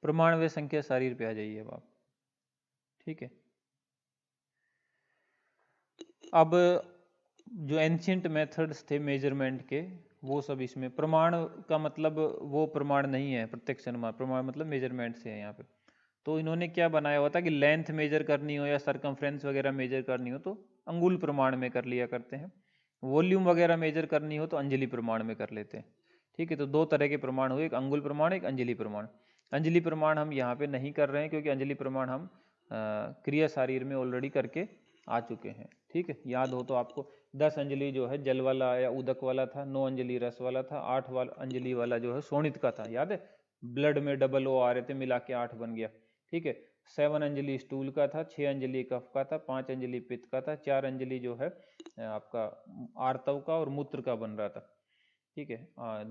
प्रमाण व संख्या शरीर पे आ जाइए अब आप। ठीक है, अब जो एंशियंट मेथड्स थे मेजरमेंट के वो सब इसमें, प्रमाण का मतलब वो प्रमाण नहीं है प्रत्यक्ष अनुमान, प्रमाण मतलब मेजरमेंट से है यहाँ पे। तो इन्होंने क्या बनाया हुआ था कि लेंथ मेजर करनी हो या सरकमफ्रेंस वगैरह मेजर करनी हो तो अंगुल प्रमाण में कर लिया करते हैं, वॉल्यूम वगैरह मेजर करनी हो तो अंजलि प्रमाण में कर लेते हैं। ठीक है, तो दो तरह के प्रमाण हुए, एक अंगुल प्रमाण एक अंजलि प्रमाण। अंजलि प्रमाण हम यहाँ पे नहीं कर रहे हैं क्योंकि अंजलि प्रमाण हम क्रिया शारीर में ऑलरेडी करके आ चुके हैं। ठीक है, याद हो तो आपको 10 अंजलि जो है जल वाला या उदक वाला था, 9 अंजलि रस वाला था, 8 वाला अंजलि वाला जो है शोणित का था, याद है, ब्लड में डबल ओ आ रहे थे, मिला के 8 बन गया। ठीक है, 7 अंजलि स्टूल का था, 6 अंजलि कफ का था, 5 अंजलि पित्त का था, 4 अंजलि जो है आपका आर्तव का और मूत्र का बन रहा था। ठीक है,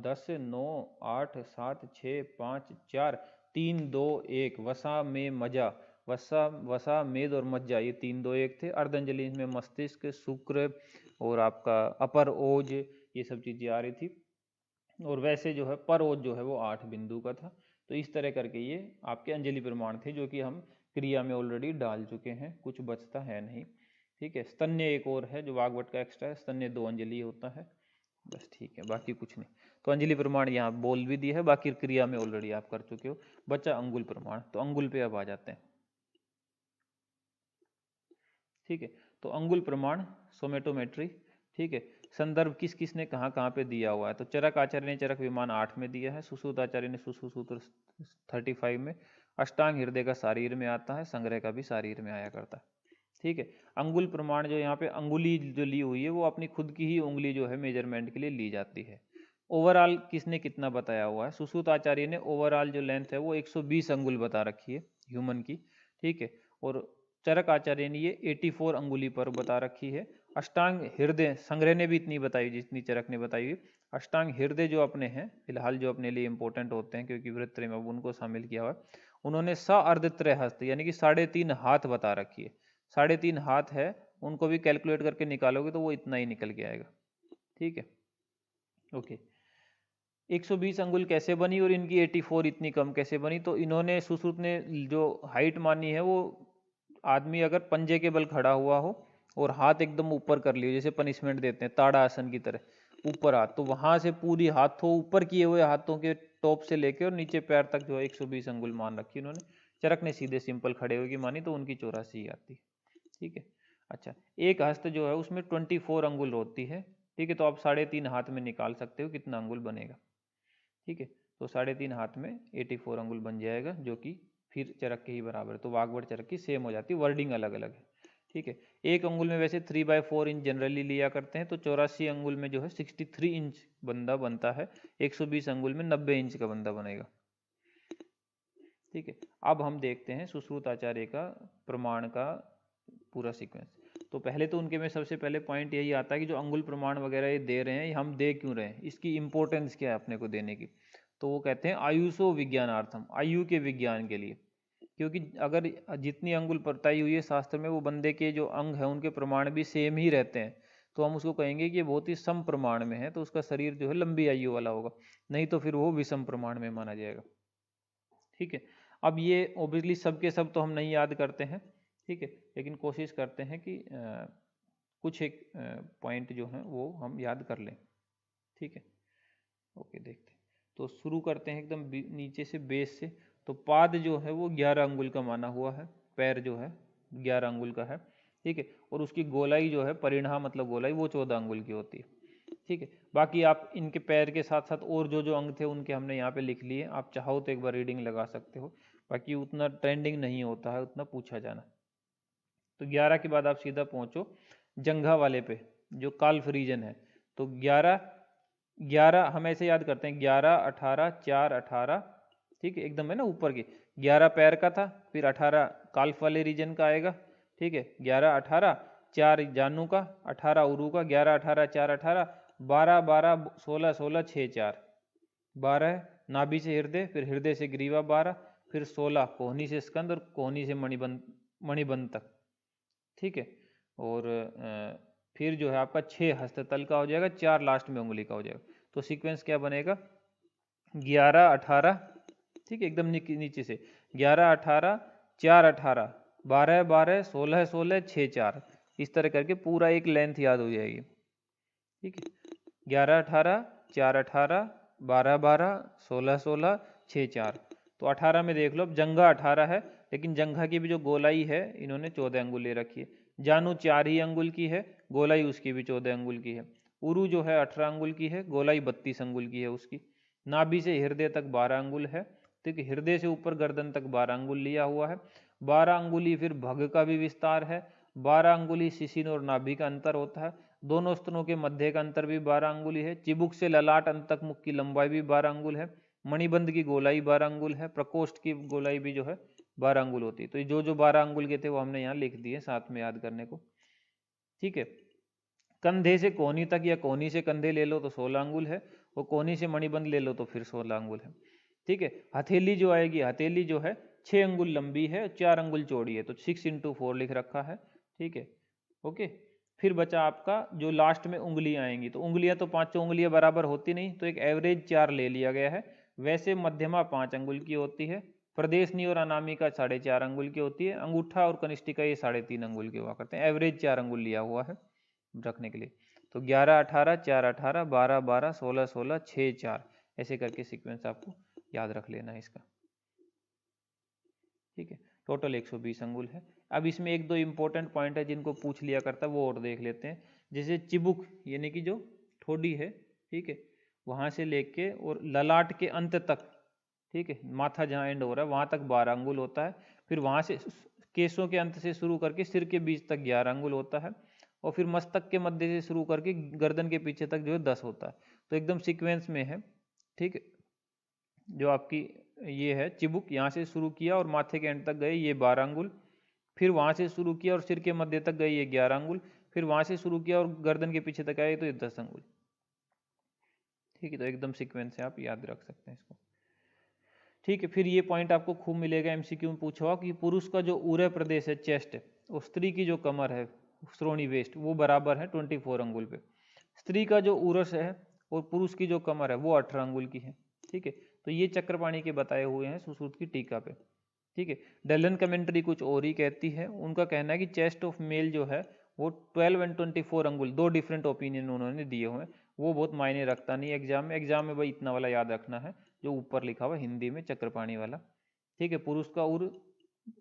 10 9 8 7 6 5 4 3 2 1 वसा में मजा, वसा वसा मेद और मज्जा, ये 3 2 1 थे। अर्धांजलि में मस्तिष्क शुक्र और आपका अपर ओज, ये सब चीज़ें आ रही थी। और वैसे जो है पर ओज जो है वो 8 बिंदु का था। तो इस तरह करके ये आपके अंजलि प्रमाण थे जो कि हम क्रिया में ऑलरेडी डाल चुके हैं, कुछ बचता है नहीं। ठीक है, स्तन्य एक और है जो वाग्भट का एक्स्ट्रा है, स्तन्य 2 अंजलि होता है बस। ठीक है, बाकी कुछ नहीं। तो अंजलि प्रमाण यहाँ बोल भी दिया है, बाकी क्रिया में ऑलरेडी आप कर चुके हो। बच्चा अंगुल प्रमाण, तो अंगुल पे अब आ जाते हैं। ठीक है, तो अंगुल प्रमाण सोमेटोमेट्री। ठीक है, संदर्भ किस किस ने कहाँ कहाँ पे दिया हुआ है, तो चरक आचार्य ने चरक विमान 8 में दिया है, सुश्रुत आचार्य ने सुश्रुत सूत्र 35 में, अष्टांग हृदय का शारीर में आता है, संग्रह का भी शारीर में आया करता है। ठीक है, अंगुल प्रमाण जो यहाँ पे अंगुली जो ली हुई है वो अपनी खुद की ही उंगली जो है मेजरमेंट के लिए ली जाती है। ओवरऑल किसने कितना बताया हुआ है, सुश्रुत आचार्य ने ओवरऑल जो लेंथ है वो 120 अंगुल बता रखी है ह्यूमन की। ठीक है, और चरक आचार्य ने ये 84 अंगुली पर बता रखी है। अष्टांग हृदय संग्रह ने भी इतनी बताई जितनी चरक ने बताई हुई। अष्टांग हृदय जो अपने हैं फिलहाल जो अपने लिए इंपॉर्टेंट होते हैं क्योंकि वृत्तत्रय में उनको शामिल किया हुआ है, उन्होंने स अर्धत्रय हस्त यानी कि 3.5 हाथ बता रखी है। 3.5 हाथ है, उनको भी कैलकुलेट करके निकालोगे तो वो इतना ही निकल के आएगा। ठीक है, ओके। 120 अंगुल कैसे बनी और इनकी 84 इतनी कम कैसे बनी, तो इन्होंने सुश्रुत ने जो हाइट मानी है वो आदमी अगर पंजे के बल खड़ा हुआ हो और हाथ एकदम ऊपर कर लिए, जैसे पनिशमेंट देते हैं ताड़ा आसन की तरह ऊपर हाथ, तो वहां से पूरी हाथों ऊपर किए हुए हाथों के टॉप से लेके और नीचे पैर तक जो है 120 अंगुल मान रखी उन्होंने। चरक ने सीधे सिंपल खड़े हुए की मानी तो उनकी 84 आती है। ठीक है, अच्छा, एक हस्त जो है उसमें 24 अंगुल होती है। ठीक है, तो आप 3.5 हाथ में निकाल सकते हो कितना अंगुल बनेगा। ठीक है, तो 3.5 हाथ में 84 अंगुल बन जाएगा जो कि फिर चरक के ही बराबर है। तो वाग्भट चरक की सेम हो जाती है, वर्डिंग अलग अलग है। ठीक है, एक अंगुल में वैसे 3/4 इंच जनरली लिया करते हैं, तो 84 अंगुल में जो है 63 इंच बंदा बनता है, 120 अंगुल में 90 इंच का बंदा बनेगा। ठीक है, अब हम देखते हैं सुश्रुत आचार्य का प्रमाण का पूरा सीक्वेंस। तो पहले तो उनके में सबसे पहले पॉइंट यही आता है कि जो अंगुल प्रमाण वगैरह ये दे रहे हैं हम दे क्यों रहे हैं, इसकी इंपॉर्टेंस क्या है अपने को देने की। तो वो कहते हैं आयुषो विज्ञानार्थम, आयु के विज्ञान के लिए। क्योंकि अगर जितनी अंगुल बताई हुई है शास्त्र में वो बंदे के जो अंग है उनके प्रमाण भी सेम ही रहते हैं, तो हम उसको कहेंगे कि ये बहुत ही सम प्रमाण में है, तो उसका शरीर जो है लंबी आयु वाला होगा, नहीं तो फिर वो विषम प्रमाण में माना जाएगा। ठीक है, अब ये ओबियसली सब के सब तो हम नहीं याद करते हैं। ठीक है, लेकिन कोशिश करते हैं कि कुछ एक पॉइंट जो हैं वो हम याद कर लें। ठीक है, ओके, देखते हैं। तो शुरू करते हैं एकदम नीचे से बेस से। तो पाद जो है वो 11 अंगुल का माना हुआ है, पैर जो है 11 अंगुल का है। ठीक है, और उसकी गोलाई जो है परिणा मतलब गोलाई वो 14 अंगुल की होती है। ठीक है, बाकी आप इनके पैर के साथ साथ और जो जो अंग थे उनके हमने यहाँ पे लिख लिए, आप चाहो तो एक बार रीडिंग लगा सकते हो, बाकी उतना ट्रेंडिंग नहीं होता है, उतना पूछा जाना। तो 11 के बाद आप सीधा पहुंचो जंघा वाले पे जो काल्फ रीजन है। तो 11 11 हम ऐसे याद करते हैं 11 18 4 18। ठीक है, एकदम है ना ऊपर की, 11 पैर का था, फिर 18 काल्फ वाले रीजन का आएगा। ठीक है, 11 18 4 जानू का, 18 उरू का, 11 18 4 18, 12 12 16 16 6 4, 12 नाभि से हृदय, फिर हृदय से ग्रीवा 12, फिर 16 कोहनी से स्कंद और कोहनी से मणिबंध तक। ठीक है, और फिर जो है आपका 6 हस्ततल का हो जाएगा, 4 लास्ट में उंगली का हो जाएगा। तो सीक्वेंस क्या बनेगा, 11 18 ठीक है, एकदम नीचे से 11 18 4 18 12 12 16 16 6 4, इस तरह करके पूरा एक लेंथ याद हो जाएगी। ठीक है, 11 18 4 18 12 12 16 16 6 4। तो 18 में देख लो, अब जंघा 18 है, लेकिन जंघा की भी जो गोलाई है इन्होंने 14 अंगुल ले रखी है। जानू 4 ही अंगुल की है, गोलाई उसकी भी 14 अंगुल की है। उरु जो है 18 अंगुल की है, गोलाई 32 अंगुल की है उसकी। नाभि से हृदय तक 12 अंगुल है। ठीक है, हृदय से ऊपर गर्दन तक 12 अंगुल लिया हुआ है। 12 अंगुली फिर भग का भी विस्तार है। 12 अंगुली शिशिन और नाभि का अंतर होता है। दोनों स्तनों के मध्य का अंतर भी 12 अंगुली है। चिबुक से ललाट अंत तक मुख की लंबाई भी 12 अंगुल है। मणिबंध की गोलाई 12 अंगुल है। प्रकोष्ठ की गोलाई भी जो है 12 अंगुल होती है। तो जो जो 12 अंगुल के थे वो हमने यहाँ लिख दिए साथ में याद करने को। ठीक है, कंधे से कोहनी तक या कोहनी से कंधे ले लो तो 16 अंगुल है, और कोहनी से मणिबंध ले लो तो फिर 16 अंगुल है। ठीक है, हथेली जो आएगी, हथेली जो है 6 अंगुल लंबी है, 4 अंगुल चौड़ी है, तो 6 × 4 लिख रखा है। ठीक है, ओके। फिर बचा आपका जो लास्ट में उंगलियां आएंगी, तो उंगलियां तो पांचों उंगलियां बराबर होती नहीं, तो एक एवरेज 4 ले लिया गया है। वैसे मध्यमा 5 अंगुल की होती है। प्रदेशनी और अनामिका 4.5 अंगुल की होती है। अंगूठा और कनिष्ठिका ये 3.5 अंगुल के हुआ करते हैं। एवरेज 4 अंगुल लिया हुआ है रखने के लिए। तो 11 18 4 18 12 12 16 16 6 4, ऐसे करके सीक्वेंस आपको याद रख लेना है इसका। ठीक है, टोटल 120 अंगुल है। अब इसमें एक दो इंपॉर्टेंट पॉइंट है जिनको पूछ लिया करता है, वो और देख लेते हैं। जैसे चिबुक यानी कि जो ठोडी है, ठीक है, वहां से लेके और ललाट के अंत तक, ठीक है, माथा जहाँ एंड हो रहा है वहां तक 12 अंगुल होता है। फिर वहां से केसों के अंत से शुरू करके सिर के बीच तक 11 अंगुल होता है, और फिर मस्तक के मध्य से शुरू करके गर्दन के पीछे तक जो है 10 होता है। तो एकदम सीक्वेंस में है। ठीक है, जो आपकी ये है चिबुक, यहाँ से शुरू किया और माथे के एंड तक गए ये 12 अंगुल, फिर वहाँ से शुरू किया और सिर के मध्य तक गए ये 11 अंगुल, फिर वहाँ से शुरू किया और गर्दन के पीछे तक आए तो ये 10 अंगुल। ठीक है, तो एकदम सीक्वेंस से आप याद रख सकते हैं इसको। ठीक है, फिर ये पॉइंट आपको खूब मिलेगा एमसीक्यू में पूछा हुआ कि पुरुष का जो उरय प्रदेश है चेस्ट, और स्त्री की जो कमर है श्रोणी वेस्ट, वो बराबर है 24 अंगुल पे। स्त्री का जो उरस है और पुरुष की जो कमर है वो 18 अंगुल की है। ठीक है, तो ये चक्रपाणी के बताए हुए हैं सुश्रुत की टीका पे। ठीक है, डलन कमेंट्री कुछ और ही कहती है। उनका कहना है कि चेस्ट ऑफ मेल जो है वो 12 और 24 अंगुल, दो डिफरेंट ओपिनियन उन्होंने दिए हुए हैं। वो बहुत मायने रखता नहीं एग्जाम में। एग्जाम में भाई इतना वाला याद रखना है जो ऊपर लिखा हुआ हिंदी में चक्रपाणी वाला। ठीक है, पुरुष का उर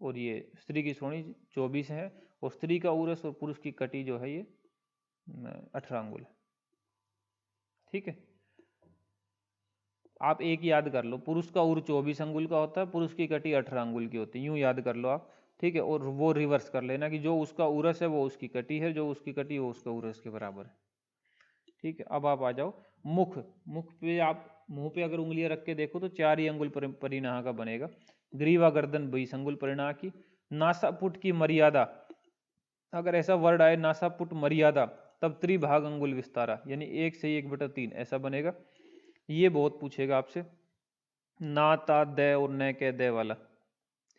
और ये स्त्री की श्रोणी 24 है, और स्त्री का उरस और पुरुष की कटी जो है ये 18 अंगुल है। ठीक है, आप एक याद कर लो, पुरुष का उर 24 अंगुल का होता है, पुरुष की कटी 18 अंगुल की होती है, यूं याद कर लो आप। ठीक है, और वो रिवर्स कर लेना कि जो उसका उरस है वो उसकी कटी है, जो उसकी कटी वो उसका उरस के बराबर है। ठीक है, अब आप आ जाओ मुख। मुख पे आप मुंह पे अगर उंगलियां रख के देखो तो 4 ही अंगुल परिणाह का बनेगा। ग्रीवा गर्दन 20 अंगुल परिणाह की। नासापुट की मर्यादा, अगर ऐसा वर्ड आए नासापुट मर्यादा, तब त्रिभाग अंगुल विस्तारा, यानी 1 से 1/3 ऐसा बनेगा। ये बहुत पूछेगा आपसे, ना ता द और न के द वाला।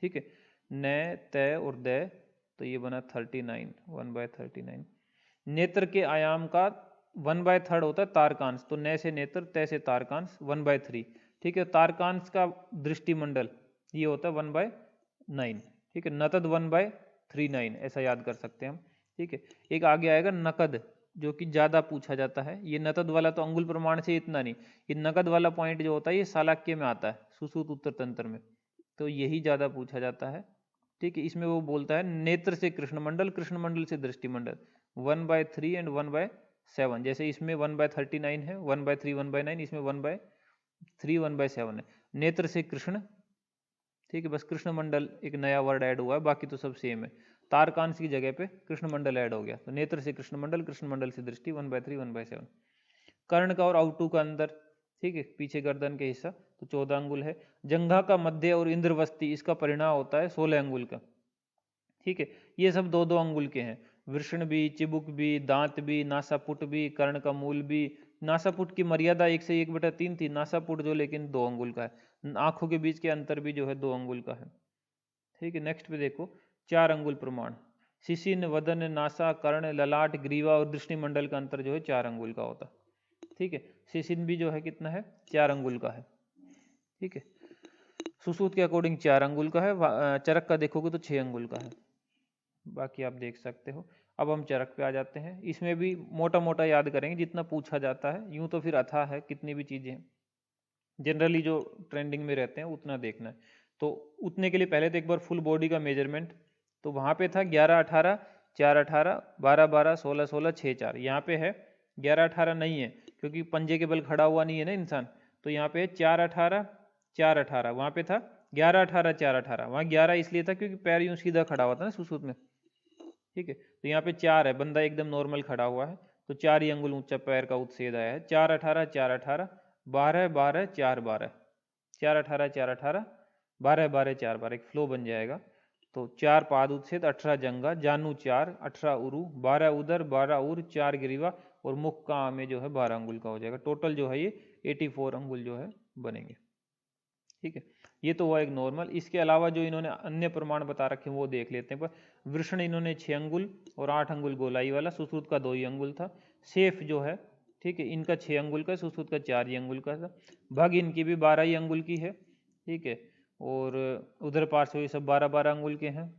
ठीक है, न त और द, तो ये बना 39, 1/39। नेत्र के आयाम का 1/3 होता है तारकांश, तो न से नेत्र, त से तारकांश 1/3। ठीक है, तारकांश का दृष्टिमंडल ये होता है 1/9। ठीक है, नतद 1/39 ऐसा याद कर सकते हैं हम। ठीक है, एक आगे आएगा नकद, जो कि ज्यादा पूछा जाता है। ये नतद वाला तो अंगुल प्रमाण से इतना नहीं, ये नकद वाला पॉइंट जो होता है ये शालाक्य में आता है, सुश्रुत उत्तर तंत्र में, तो यही ज्यादा पूछा जाता है। ठीक है, इसमें वो बोलता है नेत्र से कृष्णमंडल, कृष्णमंडल से दृष्टिमंडल 1/3 एंड 1/7। जैसे इसमें 1/39 है, 1/3 1/9, इसमें 1/3 1/7 है। नेत्र से कृष्ण, ठीक है, बस कृष्णमंडल एक नया वर्ड ऐड हुआ है, बाकी तो सब सेम है। तारकांश की जगह पे कृष्णमंडल ऐड हो गया, तो नेत्र से कृष्णमंडल, कृष्णमंडल से दृष्टि 1/3 1/7। कर्ण का और आउटू का अंदर, ठीक है, पीछे गर्दन के हिस्सा, तो 14 अंगुल है। जंघा का मध्य और इंद्रवस्ती, इसका परिणाम होता है 16 अंगुल का। ठीक है, ये सब 2-2 अंगुल के हैं। वृषण भी, चिबुक भी, दांत भी, नासापुट भी, कर्ण का मूल भी। नासापुट की मर्यादा 1 से 1/3 थी, नासापुट जो लेकिन 2 अंगुल का है। आंखों के बीच के अंतर भी जो है 2 अंगुल का है। ठीक है, नेक्स्ट पे देखो 4 अंगुल प्रमाण। शिशिन, वदन, नासा, कर्ण, ललाट, ग्रीवा और दृष्टिमंडल का अंतर जो है 4 अंगुल का होता है। ठीक है, शिशिन भी जो है कितना है, 4 अंगुल का है। ठीक है, सुश्रुत के अकॉर्डिंग 4 अंगुल का है, चरक का देखोगे तो 6 अंगुल का है। बाकी आप देख सकते हो। अब हम चरक पे आ जाते हैं। इसमें भी मोटा मोटा याद करेंगे जितना पूछा जाता है, यूं तो फिर अथाह है कितनी भी चीजें जनरली जो ट्रेंडिंग में रहते हैं उतना देखना है। तो उतने के लिए पहले तो एक बार फुल बॉडी का मेजरमेंट, तो वहां पे था 11-18, 4-18, 12-12, 16-16, 6-4। यहाँ पे है 11-18 नहीं है क्योंकि पंजे के बल खड़ा हुआ नहीं है ना इंसान, तो यहाँ पे 4-18, 4-18। वहां पे था 11-18, 4-18। वहाँ 11 इसलिए था क्योंकि पैर यूं सीधा खड़ा हुआ था ना सुसुत में, ठीक है। तो यहाँ पे 4 है, बंदा एकदम नॉर्मल खड़ा हुआ है, तो 4 ही अंगुल ऊंचा पैर का उच्छेद आया है। 4-18, 4-18, 12-12, 4-12, 4-18, 4-18, 12-12, 4-12, एक फ्लो बन जाएगा। तो 4 पाद उच्छेद, 18 जंगा, जानू 4, 18 उरु, 12 उदर, 12 उर, 4 ग्रीवा, और मुख का में जो है 12 अंगुल का हो जाएगा। टोटल जो है ये 84 अंगुल जो है बनेंगे, ठीक है। ये तो हुआ एक नॉर्मल। इसके अलावा जो इन्होंने अन्य प्रमाण बता रखे हैं वो देख लेते हैं। पर वृषण इन्होंने 6 अंगुल और 8 अंगुल गोलाई वाला, सुश्रुत का 2 ही अंगुल था। सेफ जो है, ठीक है, इनका 6 अंगुल का, सुश्रुत का 4 ही अंगुल का था। भग इनकी भी 12 ही अंगुल की है, ठीक है। और उधर पार्श्व ये सब 12-12 अंगुल के हैं।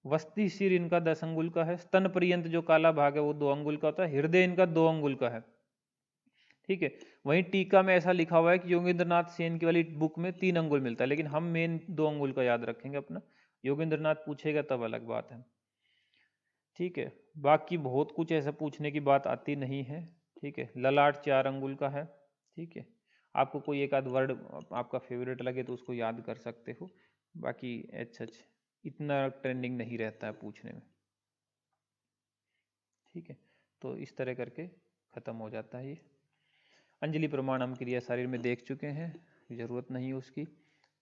वस्ती सिर इनका 10 अंगुल का है। स्तन पर्यंत जो काला भाग है वो 2 अंगुल का होता है। हृदय इनका 2 अंगुल का है, ठीक है। वहीं टीका में ऐसा लिखा हुआ है कि योगेंद्रनाथ सेन की वाली बुक में 3 अंगुल मिलता है, लेकिन हम मेन 2 अंगुल का याद रखेंगे अपना। योगेंद्रनाथ पूछेगा तब अलग बात है, ठीक है। बाकी बहुत कुछ ऐसा पूछने की बात आती नहीं है, ठीक है। ललाट 4 अंगुल का है, ठीक है। आपको कोई एक आध वर्ड आपका फेवरेट लगे तो उसको याद कर सकते हो। बाकी एच इतना ट्रेंडिंग नहीं रहता है पूछने में, ठीक है। तो इस तरह करके खत्म हो जाता है ये। अंजलि प्रमाण हम क्रिया शरीर में देख चुके हैं, जरूरत नहीं है उसकी।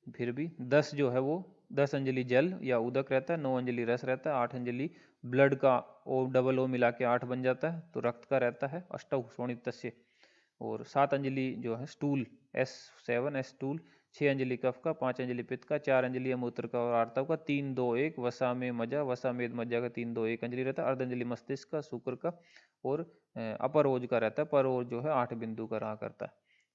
फिर भी 10 जो है वो 10 अंजलि जल या उदक रहता है, 9 अंजलि रस रहता है, 8 अंजलि ब्लड का ओ डबल ओ मिला के 8 बन जाता है, तो रक्त का रहता है। अष्टौ शोणितस्य। और 7 अंजलि जो है stool, S7 S stool. 6 Anjali कफ का, 5 अंजलि पित्त का, 4 अंजलि मूत्र का और आर्तव का, 3 2 1 वसा में मजा, वसा में मज्जा का 3 2 1 अंजलि रहता है। अर्ध अंजलि मस्तिष्क का, शुक्र का, और अपरोज का रहता है। परोज जो है 8 बिंदु का रहा करता है।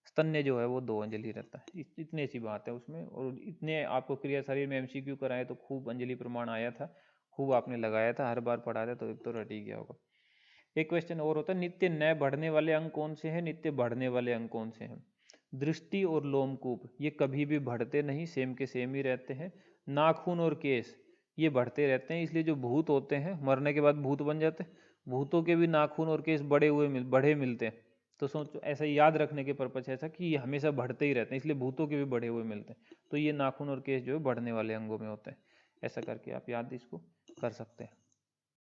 स्तन्य जो है वो 2 अंजलि रहता है। इतनी सी बात है उसमें। और इतने आपको क्रिया शरीर में MCQ कराए तो खूब अंजलि प्रमाण आया था, खूब आपने लगाया था, हर बार पढ़ा था तो एक तो रट ही गया होगा। एक क्वेश्चन और होता है, नित्य न बढ़ने वाले अंग कौन से हैं, नित्य बढ़ने वाले अंग कौन से हैं। दृष्टि और लोमकूप ये कभी भी बढ़ते नहीं, सेम के सेम ही रहते हैं। नाखून और केस ये बढ़ते रहते हैं, इसलिए जो भूत होते हैं मरने के बाद भूत बन जाते हैं, भूतों के भी नाखून और केस बढ़े मिलते हैं। तो सोचो ऐसा याद रखने के पर्पज ऐसा कि ये हमेशा बढ़ते ही रहते हैं, इसलिए भूतों के भी बढ़े हुए मिलते हैं। तो ये नाखून और केस जो है बढ़ने वाले अंगों में होते हैं। ऐसा करके आप याद इसको कर सकते हैं।